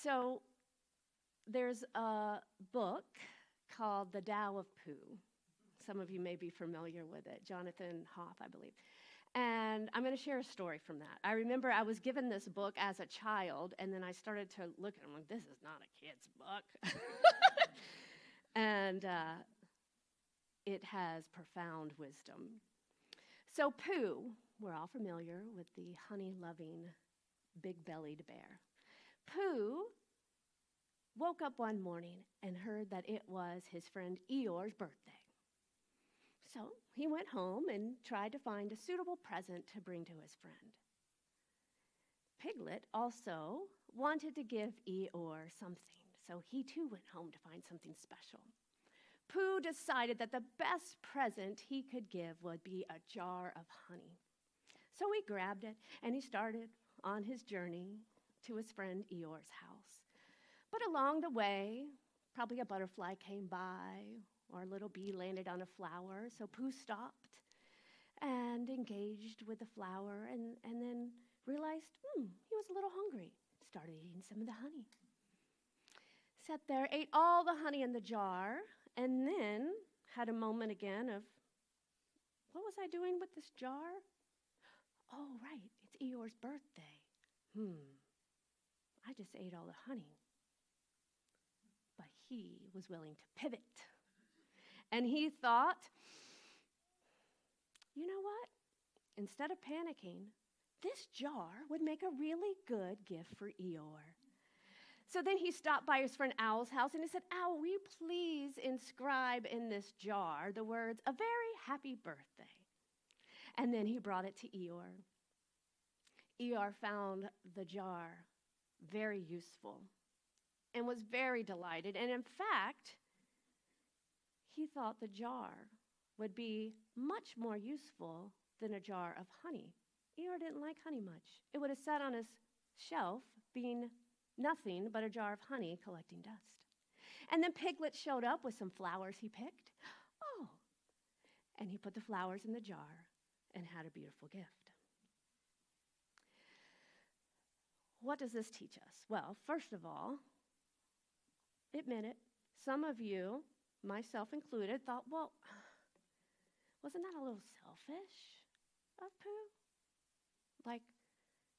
So there's a book called The Tao of Pooh. Some of you may be familiar with it. Jonathan Hoff, I believe. And I'm going to share a story from that. I remember I was given this book as a child, and then I started to look at it. I'm like, this is not a kid's book. And it has profound wisdom. So Pooh, we're all familiar with the honey-loving, big-bellied bear. Pooh woke up one morning and heard that it was his friend Eeyore's birthday. So he went home and tried to find a suitable present to bring to his friend. Piglet also wanted to give Eeyore something, so he too went home to find something special. Pooh decided that the best present he could give would be a jar of honey. So he grabbed it and he started on his journey to his friend Eeyore's house. But along the way, probably a butterfly came by or a little bee landed on a flower, so Pooh stopped and engaged with the flower and then realized he was a little hungry. Started eating some of the honey. Sat there, ate all the honey in the jar, and then had a moment again of, what was I doing with this jar? Oh, right, it's Eeyore's birthday. I just ate all the honey. But he was willing to pivot. And he thought, you know what? Instead of panicking, this jar would make a really good gift for Eeyore. So then he stopped by his friend Owl's house and he said, Owl, will you please inscribe in this jar the words, a very happy birthday? And then he brought it to Eeyore. Eeyore found the jar very useful and was very delighted. And in fact, he thought the jar would be much more useful than a jar of honey. Eeyore didn't like honey much. It would have sat on his shelf being nothing but a jar of honey collecting dust. And then Piglet showed up with some flowers he picked. Oh, and he put the flowers in the jar and had a beautiful gift. What does this teach us? Well, first of all, admit it. Some of you, myself included, thought, well, wasn't that a little selfish of Pooh? Like,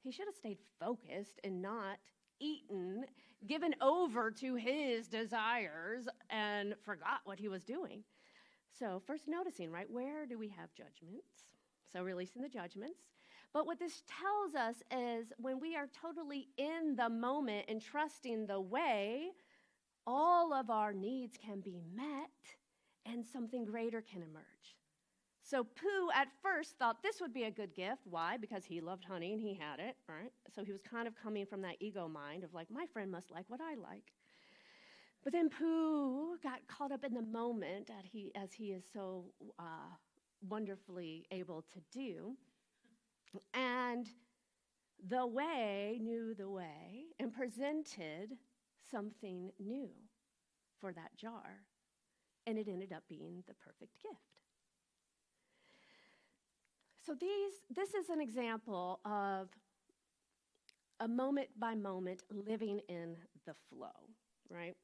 he should have stayed focused and not eaten, given over to his desires, and forgot what he was doing. So first noticing, right, where do we have judgments? So releasing the judgments. But what this tells us is when we are totally in the moment and trusting the way, all of our needs can be met and something greater can emerge. So Pooh at first thought this would be a good gift. Why? Because he loved honey and he had it, right? So he was kind of coming from that ego mind of like, my friend must like what I like. But then Pooh got caught up in the moment as he is so wonderfully able to do. And the way knew the way and presented something new for that jar. And it ended up being the perfect gift. So this is an example of a moment by moment living in the flow, right?